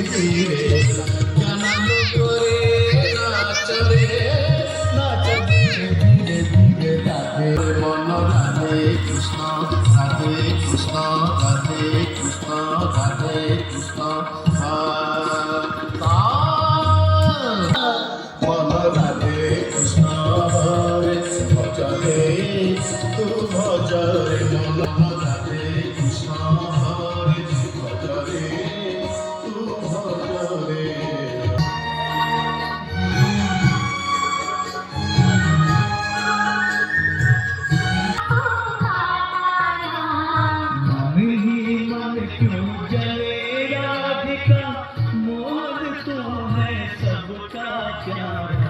ধীরে জানালো করে নাচ রে নাচ ধীরে ধীরে ধীরে রাধে মন রাধে কৃষ্ণ রাধে কৃষ্ণ রাধে কৃষ্ণ রাধে কৃষ্ণ মন রাধে কৃষ্ণ হরে ভজরে তু ভজরে মন রাধে কৃষ্ণ হরে ভজরে তু ভজরে क्यों जले राधिका मोर तो है सबका प्यार